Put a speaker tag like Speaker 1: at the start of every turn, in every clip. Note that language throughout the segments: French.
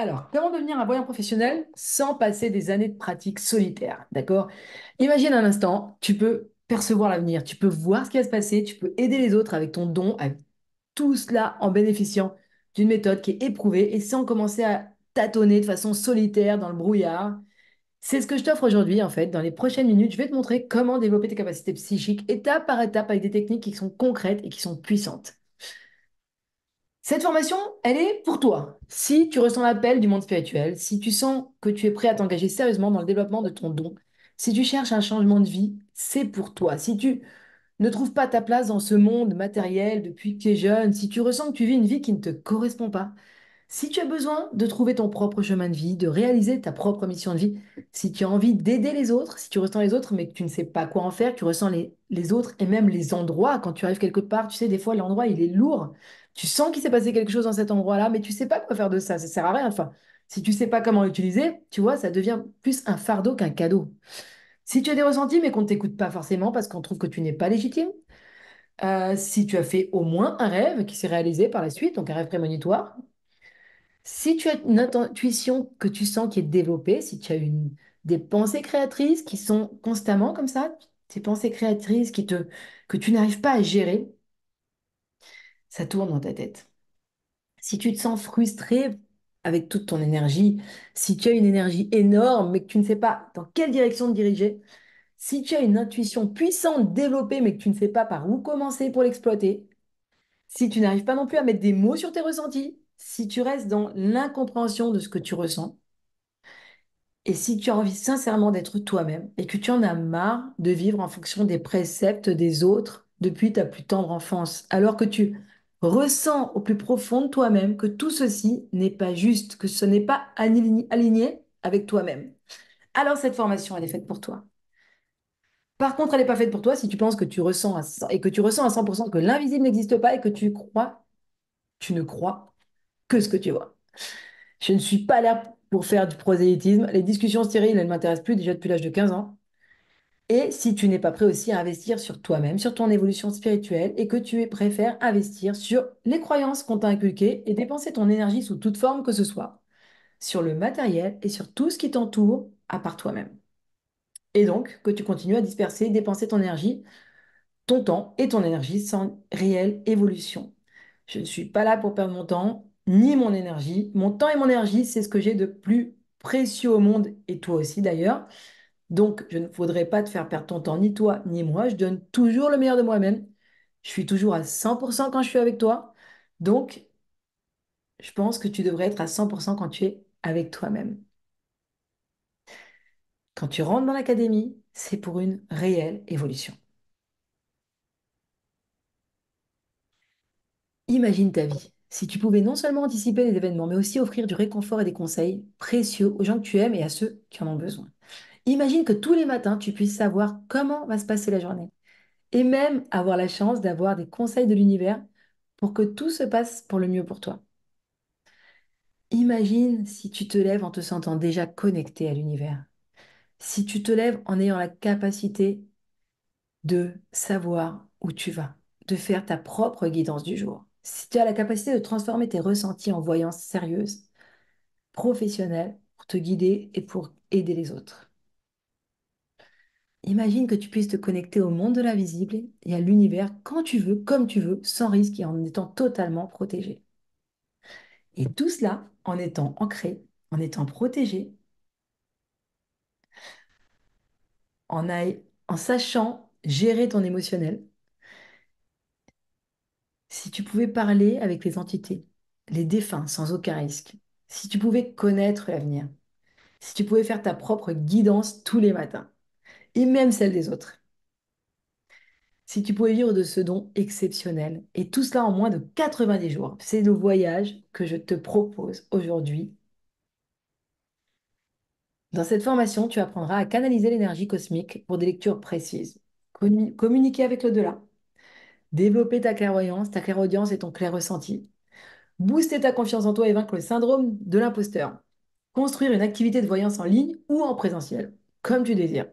Speaker 1: Alors, comment devenir un voyant professionnel sans passer des années de pratique solitaire, d'accord? Imagine un instant, tu peux percevoir l'avenir, tu peux voir ce qui va se passer, tu peux aider les autres avec ton don, avec tout cela en bénéficiant d'une méthode qui est éprouvée et sans commencer à tâtonner de façon solitaire dans le brouillard. C'est ce que je t'offre aujourd'hui, en fait. Dans les prochaines minutes, je vais te montrer comment développer tes capacités psychiques étape par étape avec des techniques qui sont concrètes et qui sont puissantes. Cette formation, elle est pour toi. Si tu ressens l'appel du monde spirituel, si tu sens que tu es prêt à t'engager sérieusement dans le développement de ton don, si tu cherches un changement de vie, c'est pour toi. Si tu ne trouves pas ta place dans ce monde matériel depuis que tu es jeune, si tu ressens que tu vis une vie qui ne te correspond pas, si tu as besoin de trouver ton propre chemin de vie, de réaliser ta propre mission de vie, si tu as envie d'aider les autres, si tu ressens les autres mais que tu ne sais pas quoi en faire, que tu ressens les autres et même les endroits, quand tu arrives quelque part, tu sais, des fois l'endroit il est lourd, tu sens qu'il s'est passé quelque chose dans cet endroit-là, mais tu sais pas quoi faire de ça sert à rien. Enfin, si tu sais pas comment l'utiliser, tu vois, ça devient plus un fardeau qu'un cadeau. Si tu as des ressentis mais qu'on ne t'écoute pas forcément parce qu'on trouve que tu n'es pas légitime, si tu as fait au moins un rêve qui s'est réalisé par la suite, donc un rêve prémonitoire, si tu as une intuition que tu sens qui est développée, si tu as des pensées créatrices qui sont constamment comme ça, ces pensées créatrices que tu n'arrives pas à gérer, ça tourne dans ta tête. Si tu te sens frustré avec toute ton énergie, si tu as une énergie énorme mais que tu ne sais pas dans quelle direction te diriger, si tu as une intuition puissante développée mais que tu ne sais pas par où commencer pour l'exploiter, si tu n'arrives pas non plus à mettre des mots sur tes ressentis, si tu restes dans l'incompréhension de ce que tu ressens, et si tu as envie sincèrement d'être toi-même et que tu en as marre de vivre en fonction des préceptes des autres depuis ta plus tendre enfance, alors que tu ressens au plus profond de toi-même que tout ceci n'est pas juste, que ce n'est pas aligné avec toi-même, alors cette formation, elle est faite pour toi. Par contre, elle n'est pas faite pour toi si tu penses que tu ressens et que tu ressens à 100% que l'invisible n'existe pas et que tu ne crois que ce que tu vois. Je ne suis pas là pour faire du prosélytisme. Les discussions stériles, elles ne m'intéressent plus déjà depuis l'âge de 15 ans. Et si tu n'es pas prêt aussi à investir sur toi-même, sur ton évolution spirituelle, et que préfères investir sur les croyances qu'on t'a inculquées et dépenser ton énergie sous toute forme que ce soit, sur le matériel et sur tout ce qui t'entoure à part toi-même. Et donc, que tu continues à disperser, dépenser ton énergie, ton temps et ton énergie sans réelle évolution. Je ne suis pas là pour perdre mon temps, ni mon énergie. Mon temps et mon énergie, c'est ce que j'ai de plus précieux au monde, et toi aussi d'ailleurs. Donc, je ne voudrais pas te faire perdre ton temps, ni toi, ni moi. Je donne toujours le meilleur de moi-même. Je suis toujours à 100% quand je suis avec toi. Donc, je pense que tu devrais être à 100% quand tu es avec toi-même. Quand tu rentres dans l'académie, c'est pour une réelle évolution. Imagine ta vie. Si tu pouvais non seulement anticiper les événements, mais aussi offrir du réconfort et des conseils précieux aux gens que tu aimes et à ceux qui en ont besoin. Imagine que tous les matins, tu puisses savoir comment va se passer la journée et même avoir la chance d'avoir des conseils de l'univers pour que tout se passe pour le mieux pour toi. Imagine si tu te lèves en te sentant déjà connecté à l'univers. Si tu te lèves en ayant la capacité de savoir où tu vas, de faire ta propre guidance du jour. Si tu as la capacité de transformer tes ressentis en voyance sérieuse, professionnelle, pour te guider et pour aider les autres. Imagine que tu puisses te connecter au monde de l'invisible et à l'univers quand tu veux, comme tu veux, sans risque et en étant totalement protégé. Et tout cela en étant ancré, en étant protégé, en sachant gérer ton émotionnel. Si tu pouvais parler avec les entités, les défunts sans aucun risque, si tu pouvais connaître l'avenir, si tu pouvais faire ta propre guidance tous les matins, et même celle des autres, si tu pouvais vivre de ce don exceptionnel, et tout cela en moins de 90 jours, c'est le voyage que je te propose aujourd'hui. Dans cette formation, tu apprendras à canaliser l'énergie cosmique pour des lectures précises, communiquer avec l'au-delà, développer ta clairvoyance, ta clairaudience et ton clair ressenti, booster ta confiance en toi et vaincre le syndrome de l'imposteur, construire une activité de voyance en ligne ou en présentiel, comme tu désires,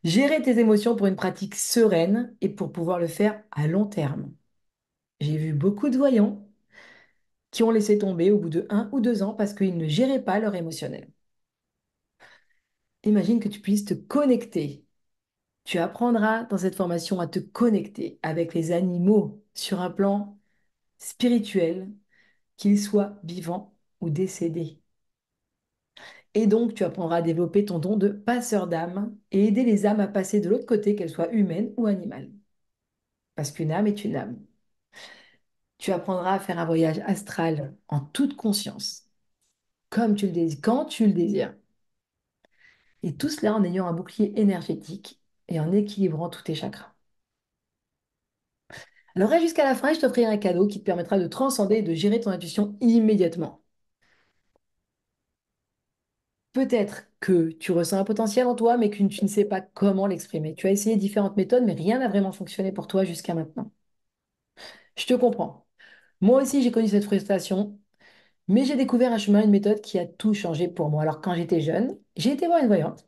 Speaker 1: gérer tes émotions pour une pratique sereine et pour pouvoir le faire à long terme. J'ai vu beaucoup de voyants qui ont laissé tomber au bout de 1 ou 2 ans parce qu'ils ne géraient pas leur émotionnel. Imagine que tu puisses te connecter. Tu apprendras dans cette formation à te connecter avec les animaux sur un plan spirituel, qu'ils soient vivants ou décédés. Et donc, tu apprendras à développer ton don de passeur d'âme et aider les âmes à passer de l'autre côté, qu'elles soient humaines ou animales. Parce qu'une âme est une âme. Tu apprendras à faire un voyage astral en toute conscience, comme tu le désires, quand tu le désires. Et tout cela en ayant un bouclier énergétique et en équilibrant tous tes chakras. Alors, reste jusqu'à la fin et je t'offrirai un cadeau qui te permettra de transcender et de gérer ton intuition immédiatement. Peut-être que tu ressens un potentiel en toi, mais que tu ne sais pas comment l'exprimer. Tu as essayé différentes méthodes, mais rien n'a vraiment fonctionné pour toi jusqu'à maintenant. Je te comprends. Moi aussi, j'ai connu cette frustration, mais j'ai découvert un chemin, une méthode qui a tout changé pour moi. Alors, quand j'étais jeune, j'ai été voir une voyante.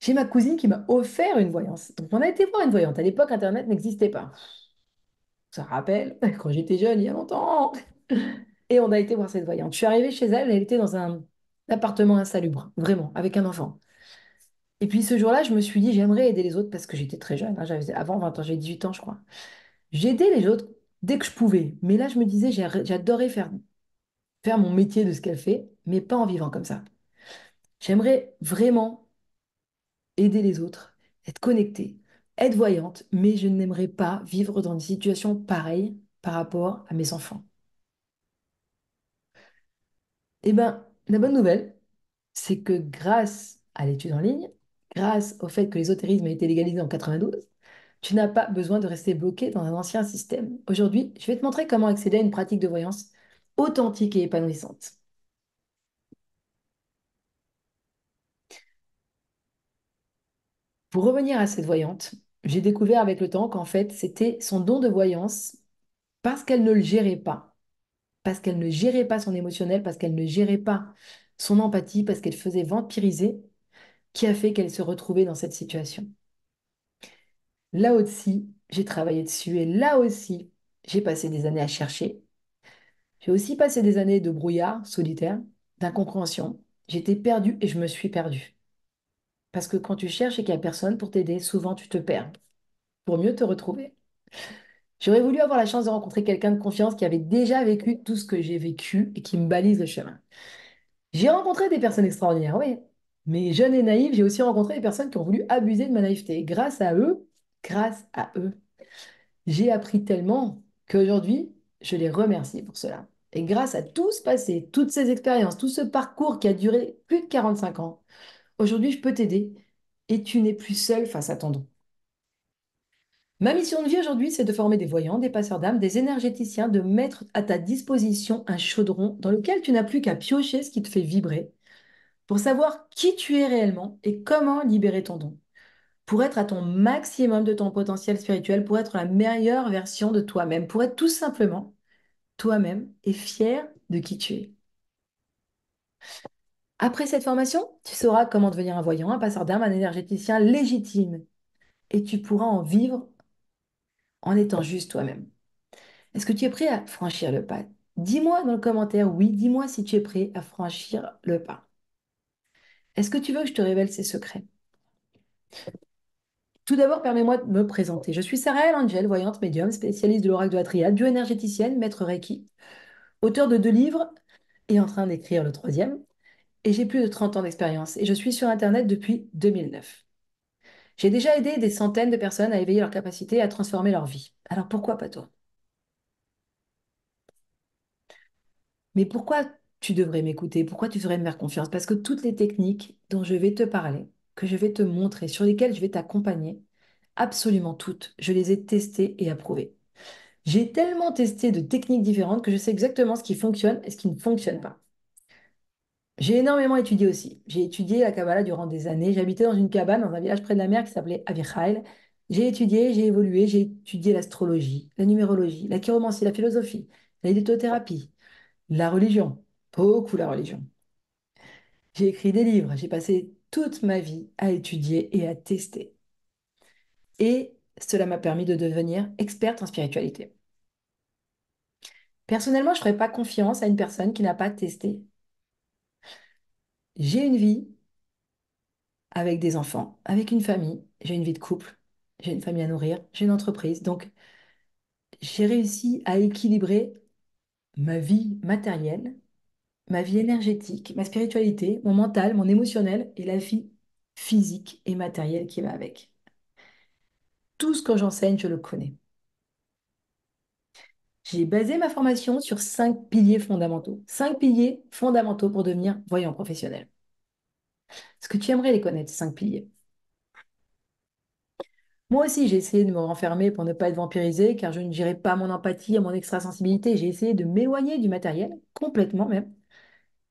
Speaker 1: J'ai ma cousine qui m'a offert une voyance. Donc, on a été voir une voyante. À l'époque, Internet n'existait pas. Ça rappelle, quand j'étais jeune, il y a longtemps. Et on a été voir cette voyante. Je suis arrivée chez elle, elle était dans un appartement insalubre, vraiment, avec un enfant. Et puis ce jour-là, je me suis dit, j'aimerais aider les autres parce que j'étais très jeune, hein, j'avais avant 20 ans, j'avais 18 ans, je crois. J'ai aidé les autres dès que je pouvais. Mais là, je me disais, j'adorais faire mon métier de ce qu'elle fait, mais pas en vivant comme ça. J'aimerais vraiment aider les autres, être connectée, être voyante, mais je n'aimerais pas vivre dans des situations pareilles par rapport à mes enfants. Eh bien, la bonne nouvelle, c'est que grâce à l'étude en ligne, grâce au fait que l'ésotérisme a été légalisé en 92, tu n'as pas besoin de rester bloqué dans un ancien système. Aujourd'hui, je vais te montrer comment accéder à une pratique de voyance authentique et épanouissante. Pour revenir à cette voyante, j'ai découvert avec le temps qu'en fait, c'était son don de voyance parce qu'elle ne le gérait pas, parce qu'elle ne gérait pas son émotionnel, parce qu'elle ne gérait pas son empathie, parce qu'elle faisait vampiriser, qui a fait qu'elle se retrouvait dans cette situation. Là aussi, j'ai travaillé dessus et là aussi, j'ai passé des années à chercher. J'ai aussi passé des années de brouillard solitaire, d'incompréhension. J'étais perdue et je me suis perdue. Parce que quand tu cherches et qu'il n'y a personne pour t'aider, souvent tu te perds pour mieux te retrouver. J'aurais voulu avoir la chance de rencontrer quelqu'un de confiance qui avait déjà vécu tout ce que j'ai vécu et qui me balise le chemin. J'ai rencontré des personnes extraordinaires, oui. Mais jeune et naïve, j'ai aussi rencontré des personnes qui ont voulu abuser de ma naïveté. Grâce à eux, j'ai appris tellement qu'aujourd'hui, je les remercie pour cela. Et grâce à tout ce passé, toutes ces expériences, tout ce parcours qui a duré plus de 45 ans, aujourd'hui, je peux t'aider et tu n'es plus seul face à ton don. Ma mission de vie aujourd'hui, c'est de former des voyants, des passeurs d'âme, des énergéticiens, de mettre à ta disposition un chaudron dans lequel tu n'as plus qu'à piocher ce qui te fait vibrer pour savoir qui tu es réellement et comment libérer ton don, pour être à ton maximum de ton potentiel spirituel, pour être la meilleure version de toi-même, pour être tout simplement toi-même et fier de qui tu es. Après cette formation, tu sauras comment devenir un voyant, un passeur d'âme, un énergéticien légitime et tu pourras en vivre en étant juste toi-même. Est-ce que tu es prêt à franchir le pas? Dis-moi dans le commentaire, oui, dis-moi si tu es prêt à franchir le pas. Est-ce que tu veux que je te révèle ces secrets? Tout d'abord, permets-moi de me présenter. Je suis Sarah Angel, voyante médium, spécialiste de l'oracle de la triade, bioénergéticienne, maître Reiki, auteur de 2 livres et en train d'écrire le troisième. Et j'ai plus de 30 ans d'expérience et je suis sur Internet depuis 2009. J'ai déjà aidé des centaines de personnes à éveiller leur capacité à transformer leur vie. Alors pourquoi pas toi? Mais pourquoi tu devrais m'écouter? Pourquoi tu devrais me faire confiance? Parce que toutes les techniques dont je vais te parler, que je vais te montrer, sur lesquelles je vais t'accompagner, absolument toutes, je les ai testées et approuvées. J'ai tellement testé de techniques différentes que je sais exactement ce qui fonctionne et ce qui ne fonctionne pas. J'ai énormément étudié aussi. J'ai étudié la Kabbalah durant des années. J'habitais dans une cabane dans un village près de la mer qui s'appelait Avichail. J'ai étudié, j'ai évolué, j'ai étudié l'astrologie, la numérologie, la chiromancie, la philosophie, la lithothérapie, la religion, beaucoup la religion. J'ai écrit des livres, j'ai passé toute ma vie à étudier et à tester. Et cela m'a permis de devenir experte en spiritualité. Personnellement, je ne ferais pas confiance à une personne qui n'a pas testé. J'ai une vie avec des enfants, avec une famille, j'ai une vie de couple, j'ai une famille à nourrir, j'ai une entreprise. Donc, j'ai réussi à équilibrer ma vie matérielle, ma vie énergétique, ma spiritualité, mon mental, mon émotionnel et la vie physique et matérielle qui va avec. Tout ce que j'enseigne, je le connais. J'ai basé ma formation sur 5 piliers fondamentaux. 5 piliers fondamentaux pour devenir voyant professionnel. Est-ce que tu aimerais les connaître, ces 5 piliers? Moi aussi, j'ai essayé de me renfermer pour ne pas être vampirisée, car je ne gérais pas mon empathie et mon extrasensibilité. J'ai essayé de m'éloigner du matériel, complètement même.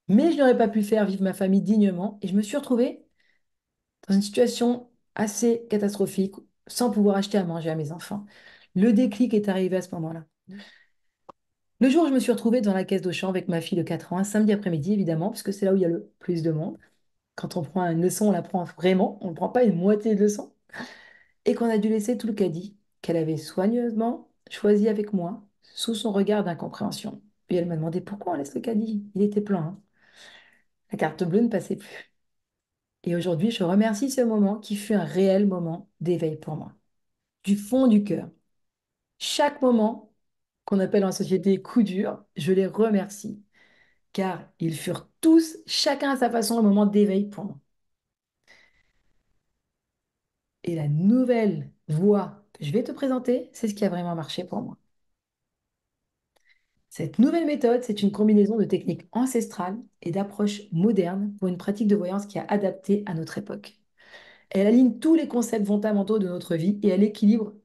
Speaker 1: Mais je n'aurais pas pu faire vivre ma famille dignement et je me suis retrouvée dans une situation assez catastrophique, sans pouvoir acheter à manger à mes enfants. Le déclic est arrivé à ce moment-là. Le jour où je me suis retrouvée dans la caisse d'Auchan avec ma fille de 4 ans, un samedi après-midi, évidemment, parce que c'est là où il y a le plus de monde. Quand on prend une leçon, on la prend vraiment, on ne prend pas une moitié de leçon. Et qu'on a dû laisser tout le caddie qu'elle avait soigneusement choisi avec moi, sous son regard d'incompréhension. Puis elle m'a demandé pourquoi on laisse le caddie. Il était plein, hein. La carte bleue ne passait plus. Et aujourd'hui, je remercie ce moment qui fut un réel moment d'éveil pour moi. Du fond du cœur. Chaque moment qu'on appelle en société coup dur, je les remercie, car ils furent tous, chacun à sa façon, un moment d'éveil pour moi. Et la nouvelle voie que je vais te présenter, c'est ce qui a vraiment marché pour moi. Cette nouvelle méthode, c'est une combinaison de techniques ancestrales et d'approches modernes pour une pratique de voyance qui est adaptée à notre époque. Elle aligne tous les concepts fondamentaux de notre vie et elle équilibre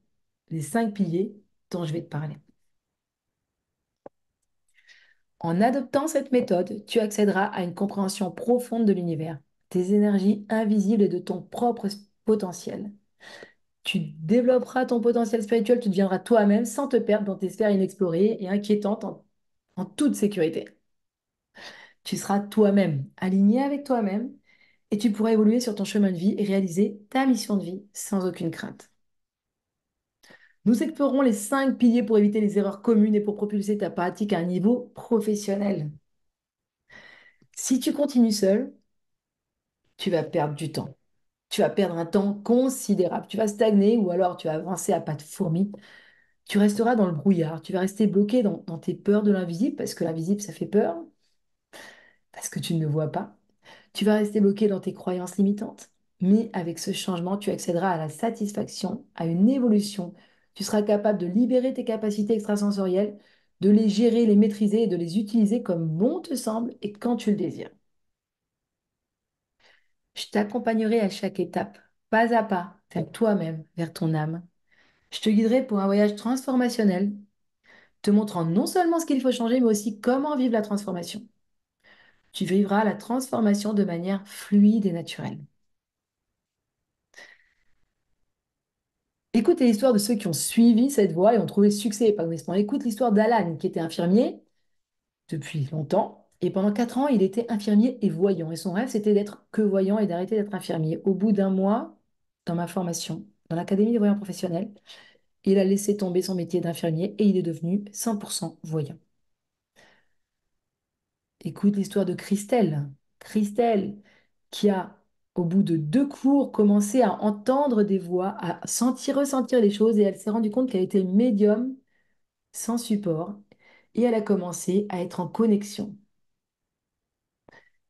Speaker 1: les 5 piliers dont je vais te parler. En adoptant cette méthode, tu accéderas à une compréhension profonde de l'univers, des énergies invisibles et de ton propre potentiel. Tu développeras ton potentiel spirituel, tu deviendras toi-même sans te perdre dans tes sphères inexplorées et inquiétantes en toute sécurité. Tu seras toi-même, aligné avec toi-même, et tu pourras évoluer sur ton chemin de vie et réaliser ta mission de vie sans aucune crainte. Nous explorerons les 5 piliers pour éviter les erreurs communes et pour propulser ta pratique à un niveau professionnel. Si tu continues seul, tu vas perdre du temps. Tu vas perdre un temps considérable. Tu vas stagner ou alors tu vas avancer à pas de fourmi. Tu resteras dans le brouillard. Tu vas rester bloqué dans tes peurs de l'invisible parce que l'invisible, ça fait peur, parce que tu ne le vois pas. Tu vas rester bloqué dans tes croyances limitantes. Mais avec ce changement, tu accéderas à la satisfaction, à une évolution. Tu seras capable de libérer tes capacités extrasensorielles, de les gérer, les maîtriser et de les utiliser comme bon te semble et quand tu le désires. Je t'accompagnerai à chaque étape, pas à pas, vers toi-même, vers ton âme. Je te guiderai pour un voyage transformationnel, te montrant non seulement ce qu'il faut changer, mais aussi comment vivre la transformation. Tu vivras la transformation de manière fluide et naturelle. Écoute l'histoire de ceux qui ont suivi cette voie et ont trouvé le succès épanouissement. Écoute l'histoire d'Alan, qui était infirmier depuis longtemps. Et pendant 4 ans, il était infirmier et voyant. Et son rêve, c'était d'être que voyant et d'arrêter d'être infirmier. Au bout d'un mois, dans ma formation, dans l'Académie des voyants professionnels, il a laissé tomber son métier d'infirmier et il est devenu 100% voyant. Écoute l'histoire de Christelle. Christelle, qui a, au bout de 2 cours, commencé à entendre des voix, à sentir, ressentir les choses et elle s'est rendue compte qu'elle était médium sans support et elle a commencé à être en connexion.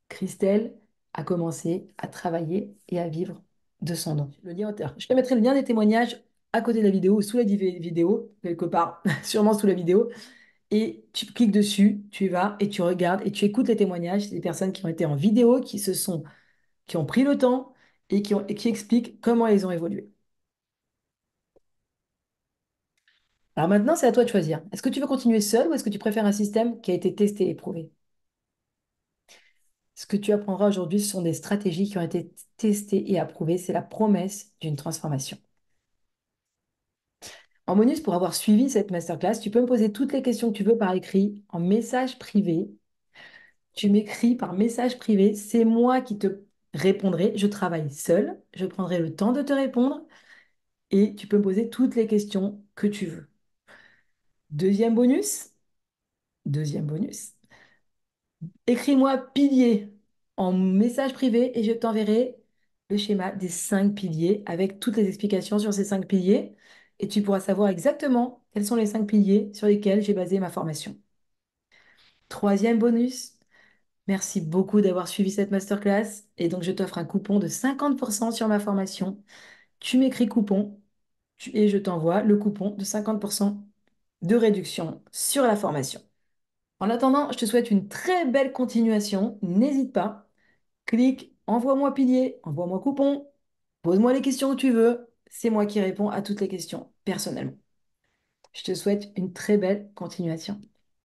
Speaker 1: Christelle a commencé à travailler et à vivre de son don. Le lien auteur. Je te mettrai le lien des témoignages à côté de la vidéo ou sous la vidéo, quelque part, sûrement sous la vidéo. Et tu cliques dessus, tu vas et tu regardes et tu écoutes les témoignages des personnes qui ont été en vidéo, qui ont pris le temps et qui expliquent comment ils ont évolué. Alors maintenant, c'est à toi de choisir. Est-ce que tu veux continuer seul ou est-ce que tu préfères un système qui a été testé et prouvé? Ce que tu apprendras aujourd'hui, ce sont des stratégies qui ont été testées et approuvées. C'est la promesse d'une transformation. En bonus, pour avoir suivi cette masterclass, tu peux me poser toutes les questions que tu veux par écrit, en message privé. Tu m'écris par message privé. C'est moi qui te répondrai. Je travaille seule. Je prendrai le temps de te répondre et tu peux me poser toutes les questions que tu veux. Deuxième bonus, Deuxième bonus. Écris-moi pilier en message privé et je t'enverrai le schéma des 5 piliers avec toutes les explications sur ces 5 piliers et tu pourras savoir exactement quels sont les 5 piliers sur lesquels j'ai basé ma formation. Troisième bonus, merci beaucoup d'avoir suivi cette masterclass et donc je t'offre un coupon de 50% sur ma formation. Tu m'écris coupon et je t'envoie le coupon de 50% de réduction sur la formation. En attendant, je te souhaite une très belle continuation. N'hésite pas. Clique, envoie-moi pilier, envoie-moi coupon, pose-moi les questions que tu veux. C'est moi qui réponds à toutes les questions personnellement. Je te souhaite une très belle continuation.